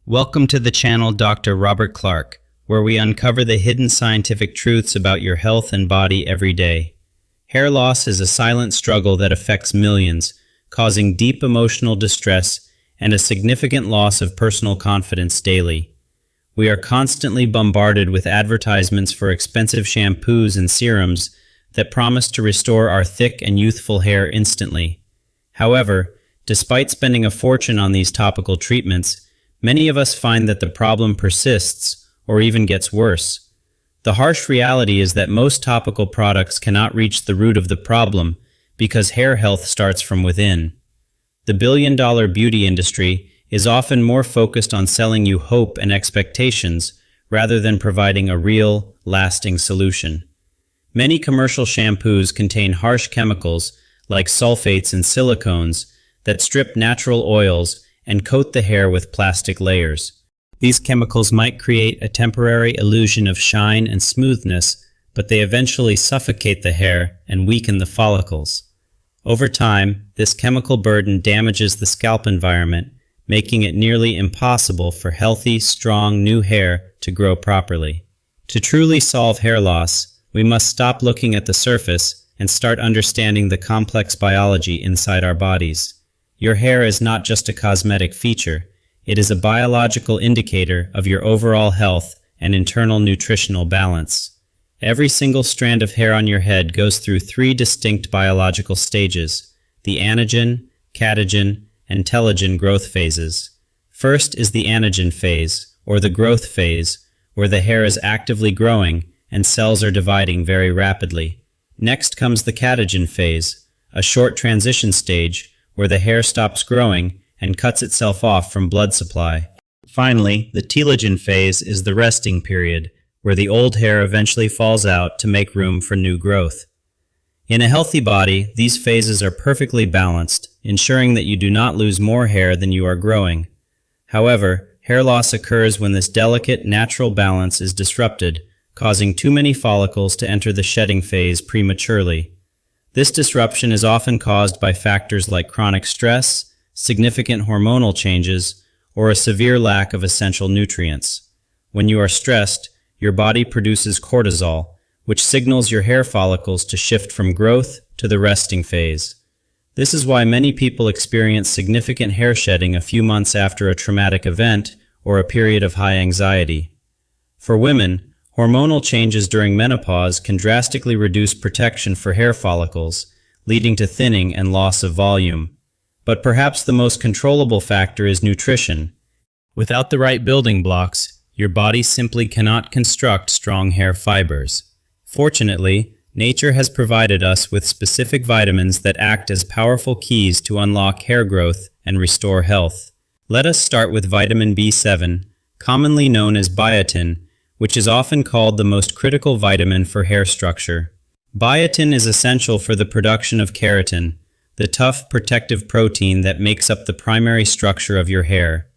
Welcome to the channel Dr. Robert Clark, where we uncover the hidden scientific truths about your health and body every day. Hair loss is a silent struggle that affects millions, causing deep emotional distress and a significant loss of personal confidence daily. We are constantly bombarded with advertisements for expensive shampoos and serums that promise to restore our thick and youthful hair instantly. However, despite spending a fortune on these topical treatments, many of us find that the problem persists or even gets worse. The harsh reality is that most topical products cannot reach the root of the problem because hair health starts from within. The billion-dollar beauty industry is often more focused on selling you hope and expectations rather than providing a real, lasting solution. Many commercial shampoos contain harsh chemicals like sulfates and silicones that strip natural oils and coat the hair with plastic layers. These chemicals might create a temporary illusion of shine and smoothness, but they eventually suffocate the hair and weaken the follicles. Over time, this chemical burden damages the scalp environment, making it nearly impossible for healthy, strong, new hair to grow properly. To truly solve hair loss, we must stop looking at the surface and start understanding the complex biology inside our bodies. Your hair is not just a cosmetic feature, it is a biological indicator of your overall health and internal nutritional balance. Every single strand of hair on your head goes through three distinct biological stages: the anagen, catagen, and telogen growth phases. First is the anagen phase, or the growth phase, where the hair is actively growing and cells are dividing very rapidly. Next comes the catagen phase, a short transition stage where the hair stops growing and cuts itself off from blood supply. Finally, the telogen phase is the resting period, where the old hair eventually falls out to make room for new growth. In a healthy body, these phases are perfectly balanced, ensuring that you do not lose more hair than you are growing. However, hair loss occurs when this delicate, natural balance is disrupted, causing too many follicles to enter the shedding phase prematurely. This disruption is often caused by factors like chronic stress, significant hormonal changes, or a severe lack of essential nutrients. When you are stressed, your body produces cortisol, which signals your hair follicles to shift from growth to the resting phase. This is why many people experience significant hair shedding a few months after a traumatic event or a period of high anxiety. For women, hormonal changes during menopause can drastically reduce protection for hair follicles, leading to thinning and loss of volume. But perhaps the most controllable factor is nutrition. Without the right building blocks, your body simply cannot construct strong hair fibers. Fortunately, nature has provided us with specific vitamins that act as powerful keys to unlock hair growth and restore health. Let us start with vitamin B7, commonly known as biotin, which is often called the most critical vitamin for hair structure. Biotin is essential for the production of keratin, the tough, protective protein that makes up the primary structure of your hair.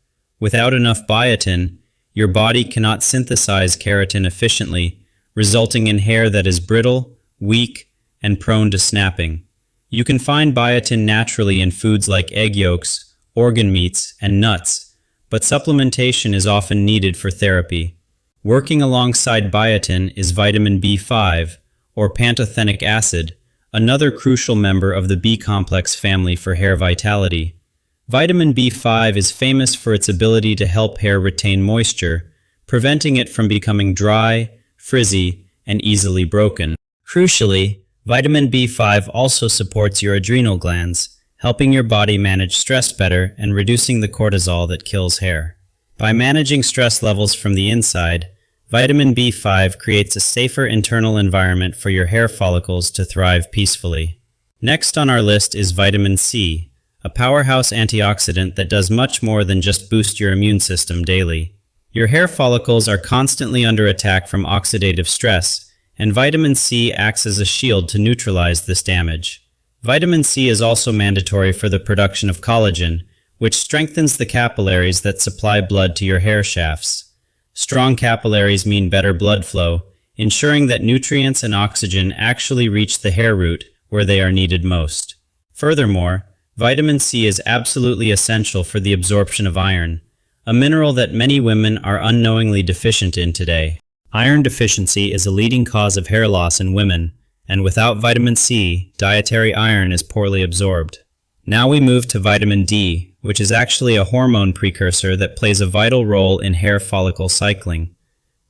Without enough biotin, your body cannot synthesize keratin efficiently, resulting in hair that is brittle, weak, and prone to snapping. You can find biotin naturally in foods like egg yolks, organ meats, and nuts, but supplementation is often needed for therapy. Working alongside biotin is vitamin B5, or pantothenic acid, another crucial member of the B-complex family for hair vitality. Vitamin B5 is famous for its ability to help hair retain moisture, preventing it from becoming dry, frizzy, and easily broken. Crucially, vitamin B5 also supports your adrenal glands, helping your body manage stress better and reducing the cortisol that kills hair. By managing stress levels from the inside, vitamin B5 creates a safer internal environment for your hair follicles to thrive peacefully. Next on our list is vitamin C, a powerhouse antioxidant that does much more than just boost your immune system daily. Your hair follicles are constantly under attack from oxidative stress, and vitamin C acts as a shield to neutralize this damage. Vitamin C is also mandatory for the production of collagen, which strengthens the capillaries that supply blood to your hair shafts. Strong capillaries mean better blood flow, ensuring that nutrients and oxygen actually reach the hair root where they are needed most. Furthermore, vitamin C is absolutely essential for the absorption of iron, a mineral that many women are unknowingly deficient in today. Iron deficiency is a leading cause of hair loss in women, and without vitamin C, dietary iron is poorly absorbed. Now we move to vitamin D, which is actually a hormone precursor that plays a vital role in hair follicle cycling.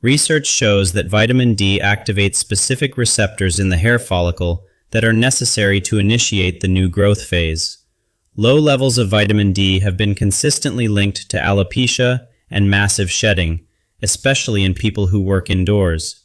Research shows that vitamin D activates specific receptors in the hair follicle that are necessary to initiate the new growth phase. Low levels of vitamin D have been consistently linked to alopecia and massive shedding, especially in people who work indoors.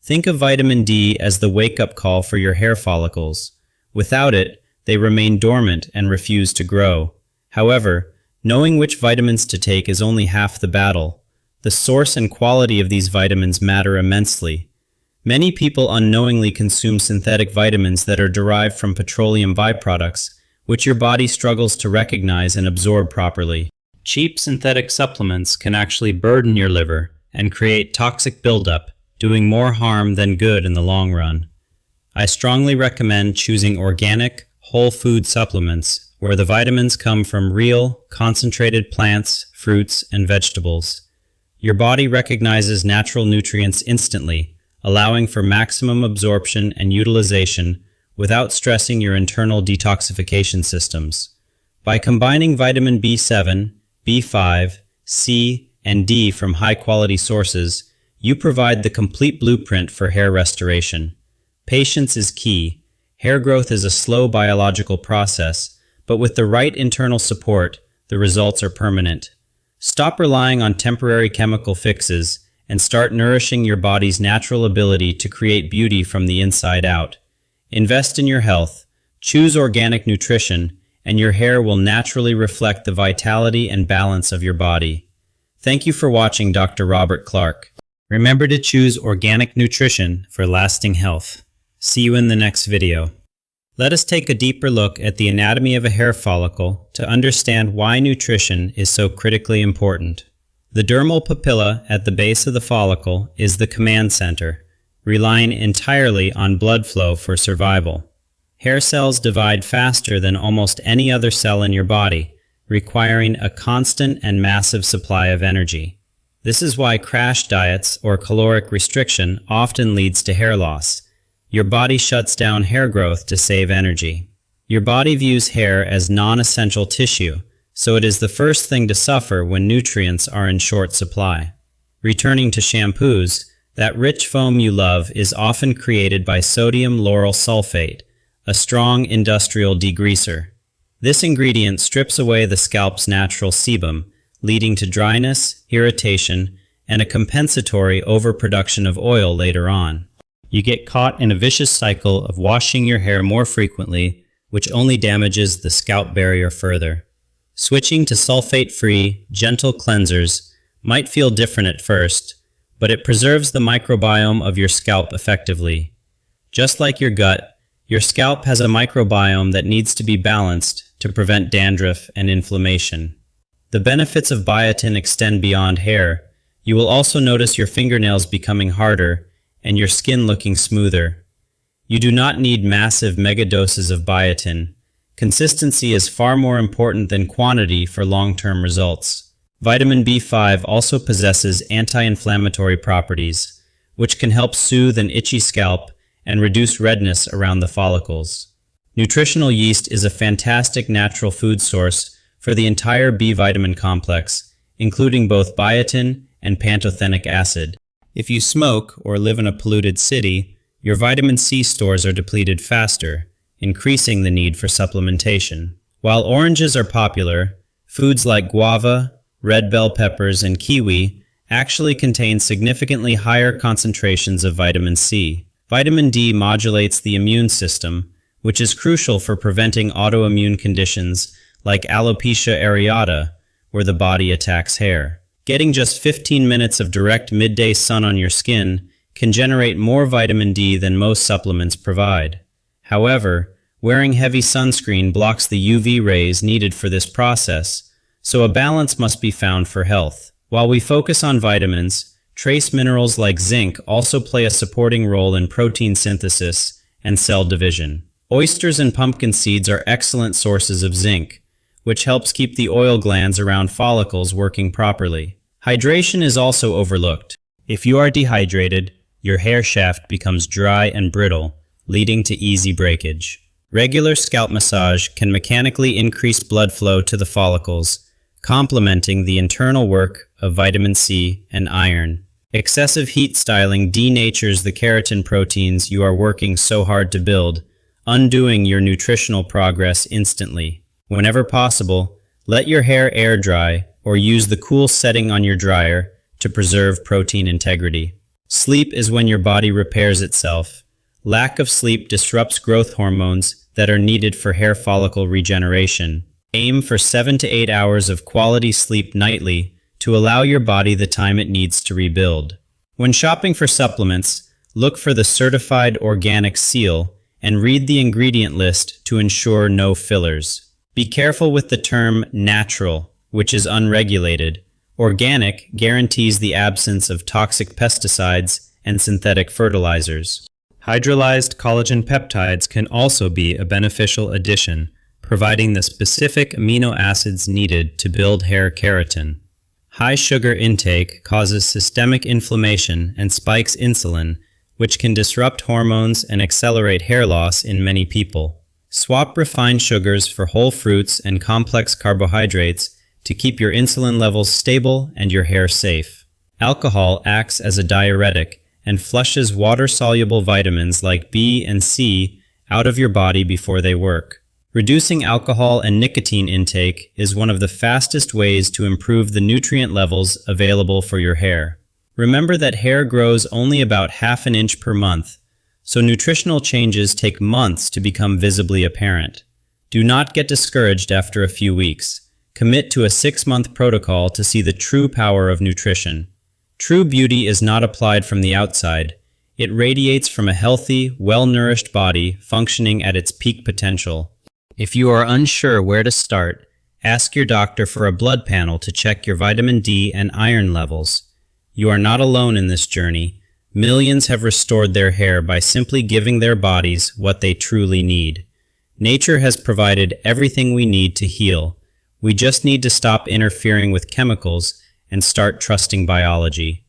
Think of vitamin D as the wake-up call for your hair follicles. Without it, they remain dormant and refuse to grow. However, knowing which vitamins to take is only half the battle. The source and quality of these vitamins matter immensely. Many people unknowingly consume synthetic vitamins that are derived from petroleum byproducts, which your body struggles to recognize and absorb properly. Cheap synthetic supplements can actually burden your liver and create toxic buildup, doing more harm than good in the long run. I strongly recommend choosing organic, whole food supplements where the vitamins come from real, concentrated plants, fruits, and vegetables. Your body recognizes natural nutrients instantly, allowing for maximum absorption and utilization without stressing your internal detoxification systems. By combining vitamin B7, B5, C, and D from high-quality sources, you provide the complete blueprint for hair restoration. Patience is key. Hair growth is a slow biological process, but with the right internal support, the results are permanent. Stop relying on temporary chemical fixes and start nourishing your body's natural ability to create beauty from the inside out. Invest in your health, choose organic nutrition, and your hair will naturally reflect the vitality and balance of your body. Thank you for watching Dr. Robert Clark. Remember to choose organic nutrition for lasting health. See you in the next video. Let us take a deeper look at the anatomy of a hair follicle to understand why nutrition is so critically important. The dermal papilla at the base of the follicle is the command center, relying entirely on blood flow for survival. Hair cells divide faster than almost any other cell in your body, requiring a constant and massive supply of energy. This is why crash diets or caloric restriction often leads to hair loss. Your body shuts down hair growth to save energy. Your body views hair as non-essential tissue, so it is the first thing to suffer when nutrients are in short supply. Returning to shampoos, that rich foam you love is often created by sodium lauryl sulfate, a strong industrial degreaser. This ingredient strips away the scalp's natural sebum, leading to dryness, irritation, and a compensatory overproduction of oil later on. You get caught in a vicious cycle of washing your hair more frequently, which only damages the scalp barrier further. Switching to sulfate-free, gentle cleansers might feel different at first, but it preserves the microbiome of your scalp effectively. Just like your gut, your scalp has a microbiome that needs to be balanced to prevent dandruff and inflammation. The benefits of biotin extend beyond hair. You will also notice your fingernails becoming harder and your skin looking smoother. You do not need massive megadoses of biotin. Consistency is far more important than quantity for long-term results. Vitamin B5 also possesses anti-inflammatory properties, which can help soothe an itchy scalp and reduce redness around the follicles. Nutritional yeast is a fantastic natural food source for the entire B vitamin complex, including both biotin and pantothenic acid. If you smoke or live in a polluted city, your vitamin C stores are depleted faster, increasing the need for supplementation. While oranges are popular, foods like guava, red bell peppers, and kiwi actually contain significantly higher concentrations of vitamin C. Vitamin D modulates the immune system, which is crucial for preventing autoimmune conditions like alopecia areata, where the body attacks hair. Getting just 15 minutes of direct midday sun on your skin can generate more vitamin D than most supplements provide. However, wearing heavy sunscreen blocks the UV rays needed for this process, so a balance must be found for health. While we focus on vitamins, trace minerals like zinc also play a supporting role in protein synthesis and cell division. Oysters and pumpkin seeds are excellent sources of zinc, which helps keep the oil glands around follicles working properly. Hydration is also overlooked. If you are dehydrated, your hair shaft becomes dry and brittle, leading to easy breakage. Regular scalp massage can mechanically increase blood flow to the follicles, complementing the internal work of vitamin C and iron. Excessive heat styling denatures the keratin proteins you are working so hard to build, undoing your nutritional progress instantly. Whenever possible, let your hair air dry or use the cool setting on your dryer to preserve protein integrity. Sleep is when your body repairs itself. Lack of sleep disrupts growth hormones that are needed for hair follicle regeneration. Aim for 7 to 8 hours of quality sleep nightly to allow your body the time it needs to rebuild. When shopping for supplements, look for the certified organic seal and read the ingredient list to ensure no fillers. Be careful with the term natural, which is unregulated. Organic guarantees the absence of toxic pesticides and synthetic fertilizers. Hydrolyzed collagen peptides can also be a beneficial addition, providing the specific amino acids needed to build hair keratin. High sugar intake causes systemic inflammation and spikes insulin, which can disrupt hormones and accelerate hair loss in many people. Swap refined sugars for whole fruits and complex carbohydrates to keep your insulin levels stable and your hair safe. Alcohol acts as a diuretic and flushes water-soluble vitamins like B and C out of your body before they work. Reducing alcohol and nicotine intake is one of the fastest ways to improve the nutrient levels available for your hair. Remember that hair grows only about half an inch per month, so nutritional changes take months to become visibly apparent. Do not get discouraged after a few weeks. Commit to a 6-month protocol to see the true power of nutrition. True beauty is not applied from the outside. It radiates from a healthy, well-nourished body functioning at its peak potential. If you are unsure where to start, ask your doctor for a blood panel to check your vitamin D and iron levels. You are not alone in this journey. Millions have restored their hair by simply giving their bodies what they truly need. Nature has provided everything we need to heal. We just need to stop interfering with chemicals and start trusting biology.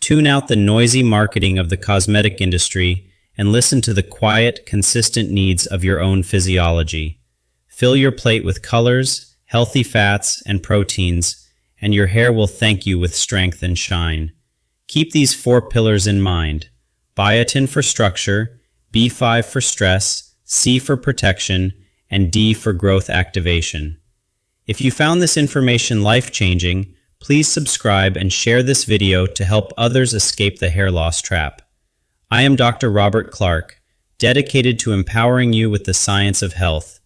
Tune out the noisy marketing of the cosmetic industry and listen to the quiet, consistent needs of your own physiology. Fill your plate with colors, healthy fats, and proteins, and your hair will thank you with strength and shine. Keep these 4 pillars in mind: biotin for structure, B5 for stress, C for protection, and D for growth activation. If you found this information life-changing, please subscribe and share this video to help others escape the hair loss trap. I am Dr. Robert Clark, dedicated to empowering you with the science of health.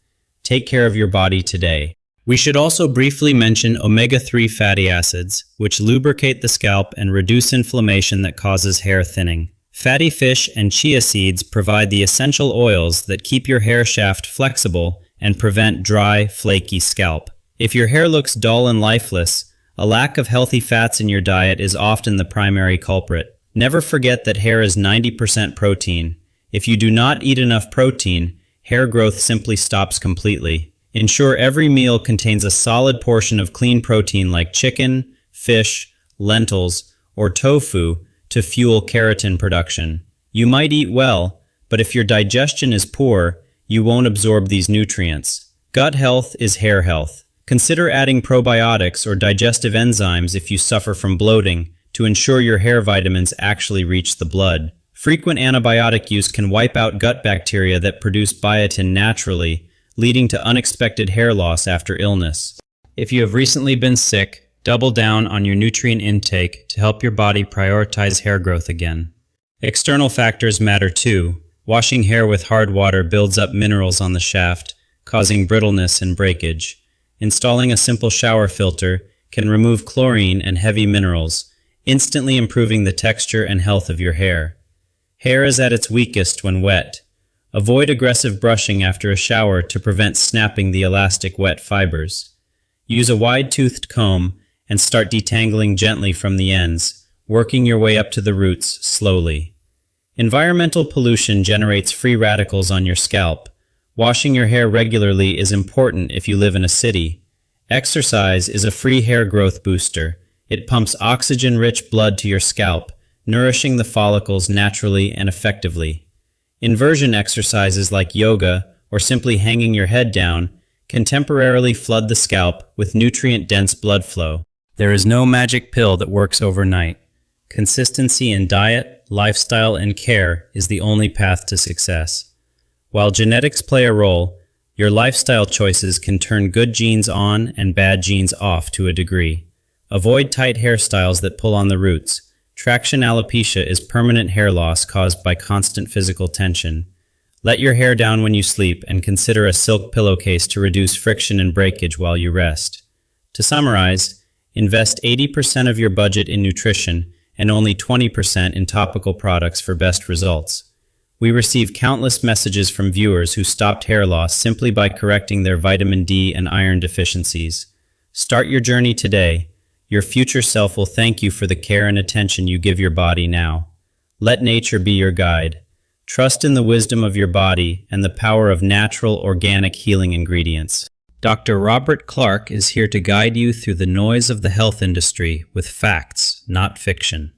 Take care of your body today. We should also briefly mention omega-3 fatty acids, which lubricate the scalp and reduce inflammation that causes hair thinning. Fatty fish and chia seeds provide the essential oils that keep your hair shaft flexible and prevent dry, flaky scalp. If your hair looks dull and lifeless, a lack of healthy fats in your diet is often the primary culprit. Never forget that hair is 90% protein. If you do not eat enough protein, hair growth simply stops completely. Ensure every meal contains a solid portion of clean protein like chicken, fish, lentils, or tofu to fuel keratin production. You might eat well, but if your digestion is poor, you won't absorb these nutrients. Gut health is hair health. Consider adding probiotics or digestive enzymes if you suffer from bloating to ensure your hair vitamins actually reach the blood. Frequent antibiotic use can wipe out gut bacteria that produce biotin naturally, leading to unexpected hair loss after illness. If you have recently been sick, double down on your nutrient intake to help your body prioritize hair growth again. External factors matter too. Washing hair with hard water builds up minerals on the shaft, causing brittleness and breakage. Installing a simple shower filter can remove chlorine and heavy minerals, instantly improving the texture and health of your hair. Hair is at its weakest when wet. Avoid aggressive brushing after a shower to prevent snapping the elastic wet fibers. Use a wide-toothed comb and start detangling gently from the ends, working your way up to the roots slowly. Environmental pollution generates free radicals on your scalp. Washing your hair regularly is important if you live in a city. Exercise is a free hair growth booster. It pumps oxygen-rich blood to your scalp, nourishing the follicles naturally and effectively. Inversion exercises like yoga or simply hanging your head down can temporarily flood the scalp with nutrient-dense blood flow. There is no magic pill that works overnight. Consistency in diet, lifestyle, and care is the only path to success. While genetics play a role, your lifestyle choices can turn good genes on and bad genes off to a degree. Avoid tight hairstyles that pull on the roots. Traction alopecia is permanent hair loss caused by constant physical tension. Let your hair down when you sleep and consider a silk pillowcase to reduce friction and breakage while you rest. To summarize, invest 80% of your budget in nutrition and only 20% in topical products for best results. We receive countless messages from viewers who stopped hair loss simply by correcting their vitamin D and iron deficiencies. Start your journey today. Your future self will thank you for the care and attention you give your body now. Let nature be your guide. Trust in the wisdom of your body and the power of natural, organic healing ingredients. Dr. Robert Clark is here to guide you through the noise of the health industry with facts, not fiction.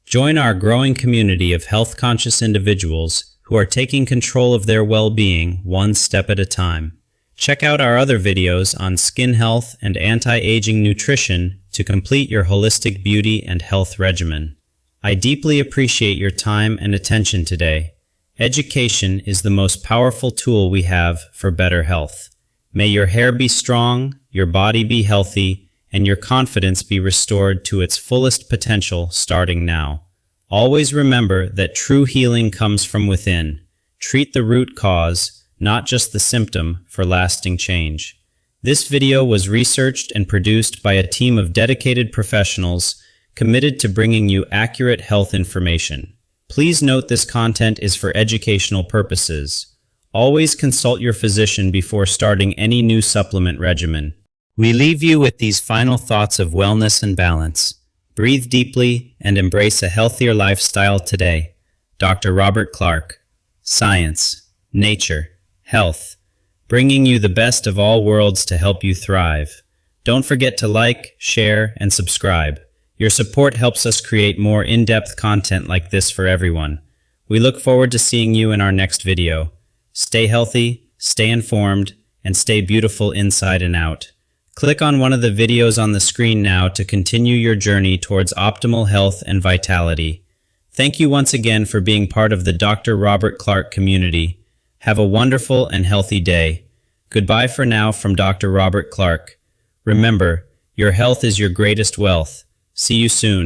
Join our growing community of health-conscious individuals who are taking control of their well-being one step at a time. Check out our other videos on skin health and anti-aging nutrition to complete your holistic beauty and health regimen. I deeply appreciate your time and attention today. Education is the most powerful tool we have for better health. May your hair be strong, your body be healthy, and your confidence be restored to its fullest potential starting now. Always remember that true healing comes from within. Treat the root cause, not just the symptom, for lasting change. This video was researched and produced by a team of dedicated professionals committed to bringing you accurate health information. Please note this content is for educational purposes. Always consult your physician before starting any new supplement regimen. We leave you with these final thoughts of wellness and balance. Breathe deeply and embrace a healthier lifestyle today. Dr. Robert Clark. Science, nature, health, bringing you the best of all worlds to help you thrive. Don't forget to like, share, and subscribe. Your support helps us create more in-depth content like this for everyone. We look forward to seeing you in our next video. Stay healthy, stay informed, and stay beautiful inside and out. Click on one of the videos on the screen now to continue your journey towards optimal health and vitality. Thank you once again for being part of the Dr. Robert Clark community. Have a wonderful and healthy day. Goodbye for now from Dr. Robert Clark. Remember, your health is your greatest wealth. See you soon.